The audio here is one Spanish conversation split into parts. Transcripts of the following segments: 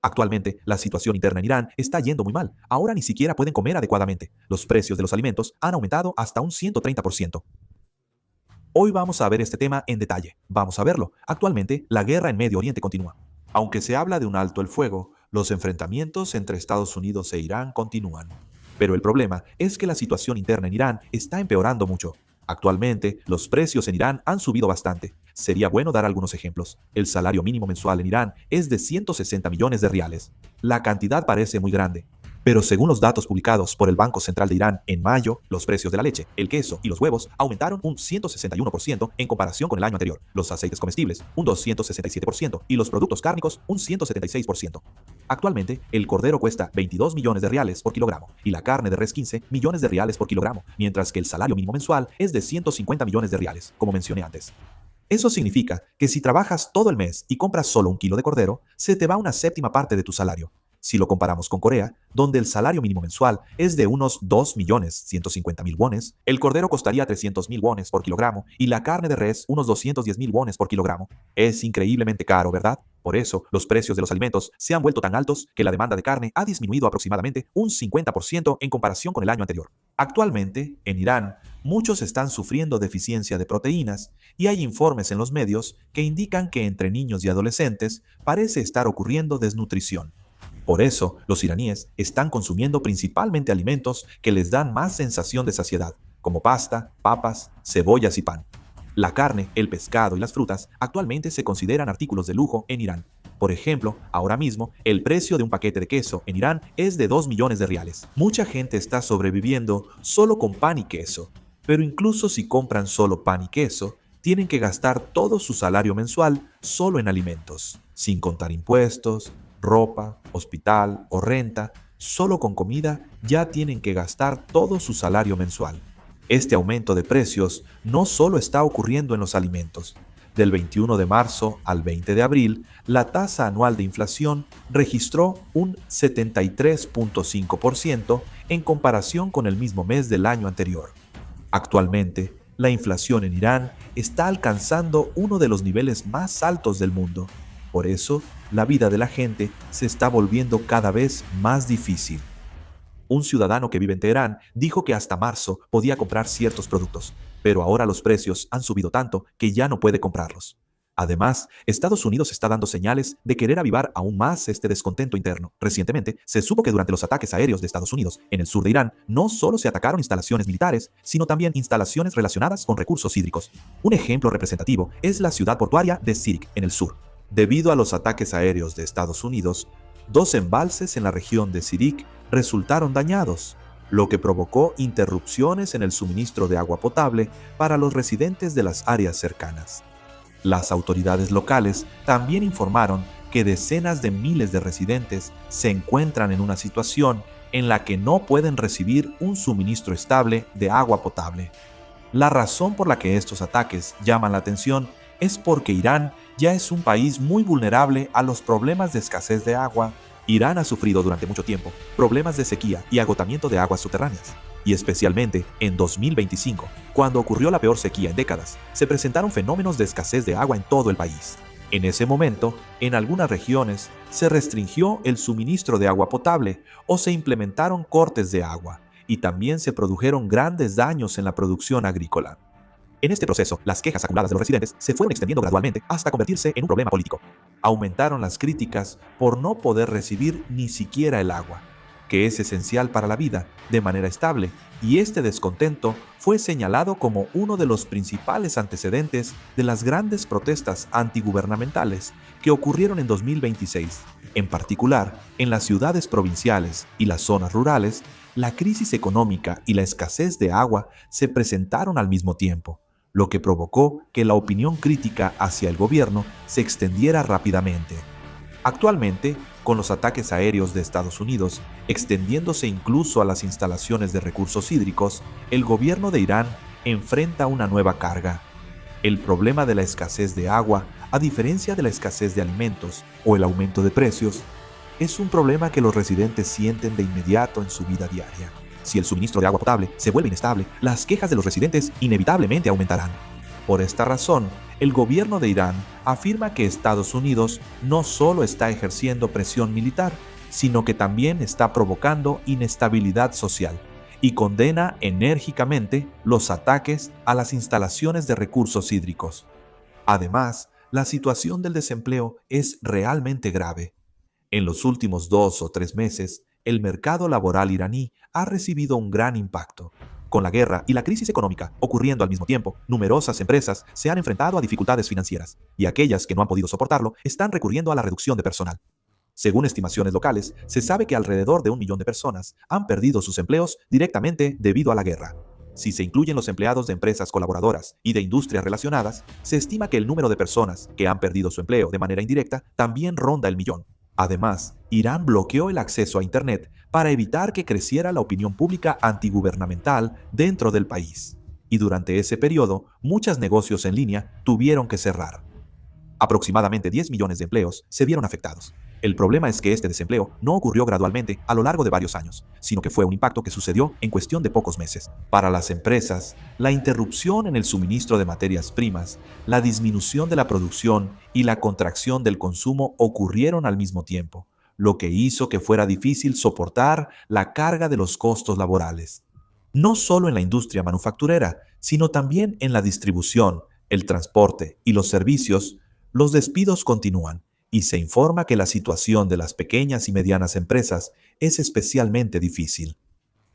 Actualmente, la situación interna en Irán está yendo muy mal. Ahora ni siquiera pueden comer adecuadamente. Los precios de los alimentos han aumentado hasta un 130%. Hoy vamos a ver este tema en detalle. Vamos a verlo. Actualmente, la guerra en Medio Oriente continúa. Aunque se habla de un alto el fuego, los enfrentamientos entre Estados Unidos e Irán continúan. Pero el problema es que la situación interna en Irán está empeorando mucho. Actualmente, los precios en Irán han subido bastante. Sería bueno dar algunos ejemplos. El salario mínimo mensual en Irán es de 160 millones de riales. La cantidad parece muy grande, pero según los datos publicados por el Banco Central de Irán en mayo, los precios de la leche, el queso y los huevos aumentaron un 161% en comparación con el año anterior, los aceites comestibles un 267% y los productos cárnicos un 176%. Actualmente, el cordero cuesta 22 millones de riales por kilogramo y la carne de res 15 millones de riales por kilogramo, mientras que el salario mínimo mensual es de 150 millones de riales, como mencioné antes. Eso significa que si trabajas todo el mes y compras solo un kilo de cordero, se te va una séptima parte de tu salario. Si lo comparamos con Corea, donde el salario mínimo mensual es de unos 2.150.000 wones, el cordero costaría 300.000 wones por kilogramo y la carne de res unos 210.000 wones por kilogramo. Es increíblemente caro, ¿verdad? Por eso, los precios de los alimentos se han vuelto tan altos que la demanda de carne ha disminuido aproximadamente un 50% en comparación con el año anterior. Actualmente, en Irán, muchos están sufriendo deficiencia de proteínas y hay informes en los medios que indican que entre niños y adolescentes parece estar ocurriendo desnutrición. Por eso, los iraníes están consumiendo principalmente alimentos que les dan más sensación de saciedad, como pasta, papas, cebollas y pan. La carne, el pescado y las frutas actualmente se consideran artículos de lujo en Irán. Por ejemplo, ahora mismo, el precio de un paquete de queso en Irán es de 2 millones de riales. Mucha gente está sobreviviendo solo con pan y queso, pero incluso si compran solo pan y queso, tienen que gastar todo su salario mensual solo en alimentos, sin contar impuestos, ropa, hospital o renta. Solo con comida ya tienen que gastar todo su salario mensual. Este aumento de precios no solo está ocurriendo en los alimentos. Del 21 de marzo al 20 de abril, la tasa anual de inflación registró un 73.5% en comparación con el mismo mes del año anterior. Actualmente, la inflación en Irán está alcanzando uno de los niveles más altos del mundo. Por eso, la vida de la gente se está volviendo cada vez más difícil. Un ciudadano que vive en Teherán dijo que hasta marzo podía comprar ciertos productos, pero ahora los precios han subido tanto que ya no puede comprarlos. Además, Estados Unidos está dando señales de querer avivar aún más este descontento interno. Recientemente, se supo que durante los ataques aéreos de Estados Unidos en el sur de Irán, no solo se atacaron instalaciones militares, sino también instalaciones relacionadas con recursos hídricos. Un ejemplo representativo es la ciudad portuaria de Sirik, en el sur. Debido a los ataques aéreos de Estados Unidos, 2 embalses en la región de Sirik resultaron dañados, lo que provocó interrupciones en el suministro de agua potable para los residentes de las áreas cercanas. Las autoridades locales también informaron que decenas de miles de residentes se encuentran en una situación en la que no pueden recibir un suministro estable de agua potable. La razón por la que estos ataques llaman la atención es porque Irán ya es un país muy vulnerable a los problemas de escasez de agua. Irán ha sufrido durante mucho tiempo problemas de sequía y agotamiento de aguas subterráneas. Y especialmente en 2025, cuando ocurrió la peor sequía en décadas, se presentaron fenómenos de escasez de agua en todo el país. En ese momento, en algunas regiones, se restringió el suministro de agua potable o se implementaron cortes de agua, y también se produjeron grandes daños en la producción agrícola. En este proceso, las quejas acumuladas de los residentes se fueron extendiendo gradualmente hasta convertirse en un problema político. Aumentaron las críticas por no poder recibir ni siquiera el agua, que es esencial para la vida, de manera estable, y este descontento fue señalado como uno de los principales antecedentes de las grandes protestas antigubernamentales que ocurrieron en 2026. En particular, en las ciudades provinciales y las zonas rurales, la crisis económica y la escasez de agua se presentaron al mismo tiempo, lo que provocó que la opinión crítica hacia el gobierno se extendiera rápidamente. Actualmente, con los ataques aéreos de Estados Unidos extendiéndose incluso a las instalaciones de recursos hídricos, el gobierno de Irán enfrenta una nueva carga. El problema de la escasez de agua, a diferencia de la escasez de alimentos o el aumento de precios, es un problema que los residentes sienten de inmediato en su vida diaria. Si el suministro de agua potable se vuelve inestable, las quejas de los residentes inevitablemente aumentarán. Por esta razón, el gobierno de Irán afirma que Estados Unidos no solo está ejerciendo presión militar, sino que también está provocando inestabilidad social y condena enérgicamente los ataques a las instalaciones de recursos hídricos. Además, la situación del desempleo es realmente grave. En los últimos 2 o 3 meses, el mercado laboral iraní ha recibido un gran impacto. Con la guerra y la crisis económica ocurriendo al mismo tiempo, numerosas empresas se han enfrentado a dificultades financieras y aquellas que no han podido soportarlo están recurriendo a la reducción de personal. Según estimaciones locales, se sabe que alrededor de 1 millón de personas han perdido sus empleos directamente debido a la guerra. Si se incluyen los empleados de empresas colaboradoras y de industrias relacionadas, se estima que el número de personas que han perdido su empleo de manera indirecta también ronda el millón. Además, Irán bloqueó el acceso a Internet para evitar que creciera la opinión pública antigubernamental dentro del país. Y durante ese periodo, muchos negocios en línea tuvieron que cerrar. Aproximadamente 10 millones de empleos se vieron afectados. El problema es que este desempleo no ocurrió gradualmente a lo largo de varios años, sino que fue un impacto que sucedió en cuestión de pocos meses. Para las empresas, la interrupción en el suministro de materias primas, la disminución de la producción y la contracción del consumo ocurrieron al mismo tiempo, lo que hizo que fuera difícil soportar la carga de los costos laborales. No solo en la industria manufacturera, sino también en la distribución, el transporte y los servicios, los despidos continúan. Y se informa que la situación de las pequeñas y medianas empresas es especialmente difícil.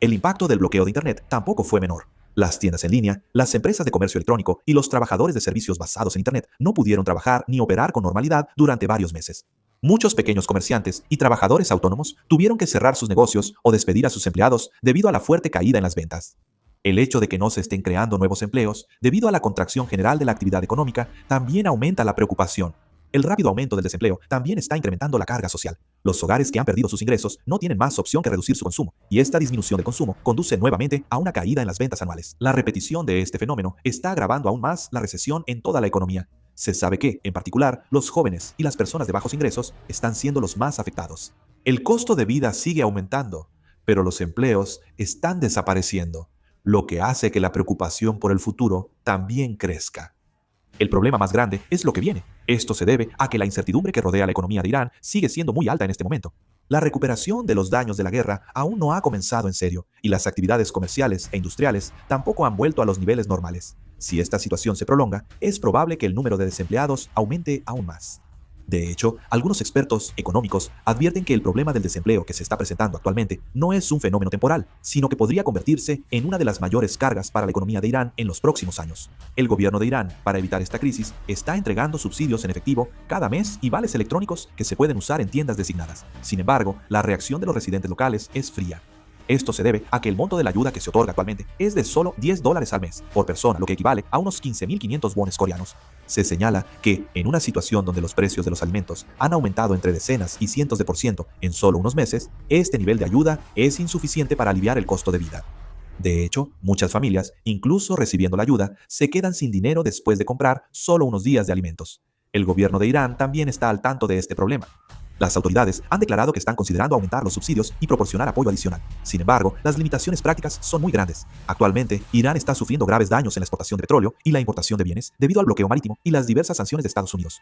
El impacto del bloqueo de Internet tampoco fue menor. Las tiendas en línea, las empresas de comercio electrónico y los trabajadores de servicios basados en Internet no pudieron trabajar ni operar con normalidad durante varios meses. Muchos pequeños comerciantes y trabajadores autónomos tuvieron que cerrar sus negocios o despedir a sus empleados debido a la fuerte caída en las ventas. El hecho de que no se estén creando nuevos empleos debido a la contracción general de la actividad económica también aumenta la preocupación. El rápido aumento del desempleo también está incrementando la carga social. Los hogares que han perdido sus ingresos no tienen más opción que reducir su consumo, y esta disminución del consumo conduce nuevamente a una caída en las ventas anuales. La repetición de este fenómeno está agravando aún más la recesión en toda la economía. Se sabe que, en particular, los jóvenes y las personas de bajos ingresos están siendo los más afectados. El costo de vida sigue aumentando, pero los empleos están desapareciendo, lo que hace que la preocupación por el futuro también crezca. El problema más grande es lo que viene. Esto se debe a que la incertidumbre que rodea la economía de Irán sigue siendo muy alta en este momento. La recuperación de los daños de la guerra aún no ha comenzado en serio, y las actividades comerciales e industriales tampoco han vuelto a los niveles normales. Si esta situación se prolonga, es probable que el número de desempleados aumente aún más. De hecho, algunos expertos económicos advierten que el problema del desempleo que se está presentando actualmente no es un fenómeno temporal, sino que podría convertirse en una de las mayores cargas para la economía de Irán en los próximos años. El gobierno de Irán, para evitar esta crisis, está entregando subsidios en efectivo cada mes y vales electrónicos que se pueden usar en tiendas designadas. Sin embargo, la reacción de los residentes locales es fría. Esto se debe a que el monto de la ayuda que se otorga actualmente es de solo $10 al mes por persona, lo que equivale a unos 15.500 wones coreanos. Se señala que, en una situación donde los precios de los alimentos han aumentado entre decenas y cientos de por ciento en solo unos meses, este nivel de ayuda es insuficiente para aliviar el costo de vida. De hecho, muchas familias, incluso recibiendo la ayuda, se quedan sin dinero después de comprar solo unos días de alimentos. El gobierno de Irán también está al tanto de este problema. Las autoridades han declarado que están considerando aumentar los subsidios y proporcionar apoyo adicional. Sin embargo, las limitaciones prácticas son muy grandes. Actualmente, Irán está sufriendo graves daños en la exportación de petróleo y la importación de bienes debido al bloqueo marítimo y las diversas sanciones de Estados Unidos.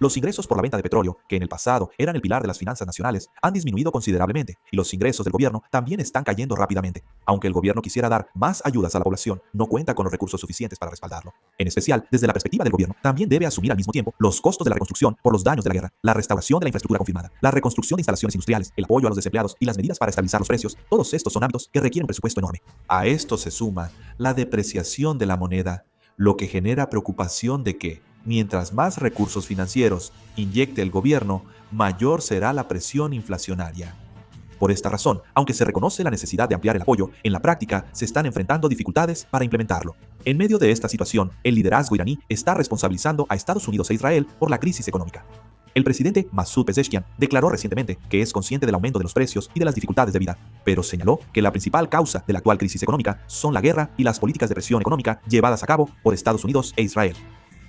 Los ingresos por la venta de petróleo, que en el pasado eran el pilar de las finanzas nacionales, han disminuido considerablemente, y los ingresos del gobierno también están cayendo rápidamente. Aunque el gobierno quisiera dar más ayudas a la población, no cuenta con los recursos suficientes para respaldarlo. En especial, desde la perspectiva del gobierno, también debe asumir al mismo tiempo los costos de la reconstrucción por los daños de la guerra, la restauración de la infraestructura confirmada, la reconstrucción de instalaciones industriales, el apoyo a los desempleados y las medidas para estabilizar los precios. Todos estos son ámbitos que requieren un presupuesto enorme. A esto se suma la depreciación de la moneda, lo que genera preocupación de que, mientras más recursos financieros inyecte el gobierno, mayor será la presión inflacionaria. Por esta razón, aunque se reconoce la necesidad de ampliar el apoyo, en la práctica se están enfrentando dificultades para implementarlo. En medio de esta situación, el liderazgo iraní está responsabilizando a Estados Unidos e Israel por la crisis económica. El presidente Masoud Pezeshkian declaró recientemente que es consciente del aumento de los precios y de las dificultades de vida, pero señaló que la principal causa de la actual crisis económica son la guerra y las políticas de presión económica llevadas a cabo por Estados Unidos e Israel.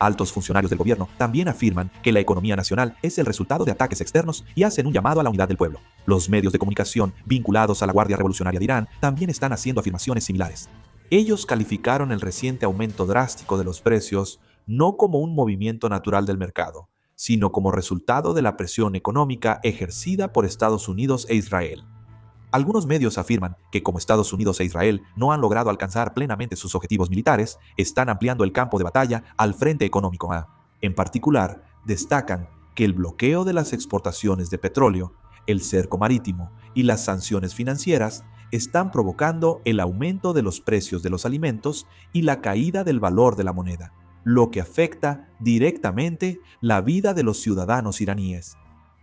Altos funcionarios del gobierno también afirman que la economía nacional es el resultado de ataques externos y hacen un llamado a la unidad del pueblo. Los medios de comunicación vinculados a la Guardia Revolucionaria de Irán también están haciendo afirmaciones similares. Ellos calificaron el reciente aumento drástico de los precios no como un movimiento natural del mercado, sino como resultado de la presión económica ejercida por Estados Unidos e Israel. Algunos medios afirman que como Estados Unidos e Israel no han logrado alcanzar plenamente sus objetivos militares, están ampliando el campo de batalla al frente económico. En particular, destacan que el bloqueo de las exportaciones de petróleo, el cerco marítimo y las sanciones financieras están provocando el aumento de los precios de los alimentos y la caída del valor de la moneda, lo que afecta directamente la vida de los ciudadanos iraníes.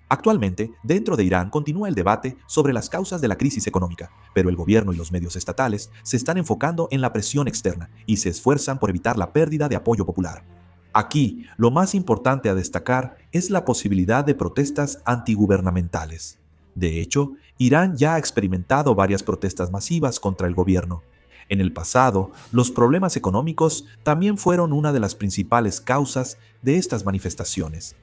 Actualmente, dentro de Irán continúa el debate sobre las causas de la crisis económica, pero el gobierno y los medios estatales se están enfocando en la presión externa y se esfuerzan por evitar la pérdida de apoyo popular. Aquí, lo más importante a destacar es la posibilidad de protestas antigubernamentales. De hecho, Irán ya ha experimentado varias protestas masivas contra el gobierno. En el pasado, los problemas económicos también fueron una de las principales causas de estas manifestaciones.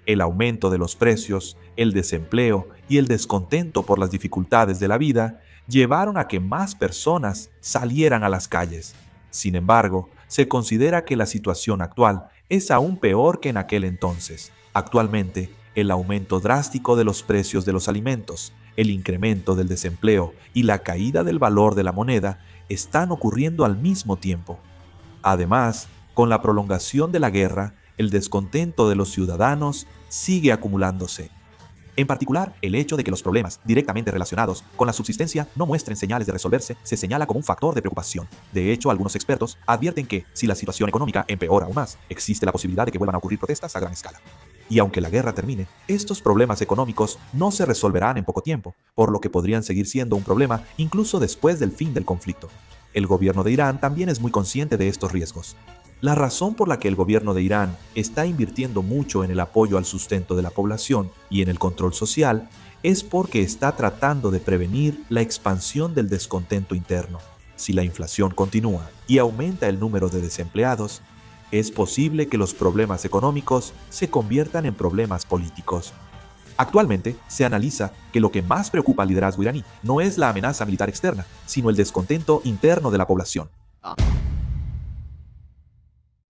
El aumento de los precios, el desempleo y el descontento por las dificultades de la vida llevaron a que más personas salieran a las calles. Sin embargo, se considera que la situación actual es aún peor que en aquel entonces. Actualmente, el aumento drástico de los precios de los alimentos, el incremento del desempleo y la caída del valor de la moneda están ocurriendo al mismo tiempo. Además, con la prolongación de la guerra, el descontento de los ciudadanos sigue acumulándose. En particular, el hecho de que los problemas directamente relacionados con la subsistencia no muestren señales de resolverse se señala como un factor de preocupación. De hecho, algunos expertos advierten que, si la situación económica empeora aún más, existe la posibilidad de que vuelvan a ocurrir protestas a gran escala. Y aunque la guerra termine, estos problemas económicos no se resolverán en poco tiempo, por lo que podrían seguir siendo un problema incluso después del fin del conflicto. El gobierno de Irán también es muy consciente de estos riesgos. La razón por la que el gobierno de Irán está invirtiendo mucho en el apoyo al sustento de la población y en el control social es porque está tratando de prevenir la expansión del descontento interno. Si la inflación continúa y aumenta el número de desempleados, es posible que los problemas económicos se conviertan en problemas políticos. Actualmente se analiza que lo que más preocupa al liderazgo iraní no es la amenaza militar externa, sino el descontento interno de la población.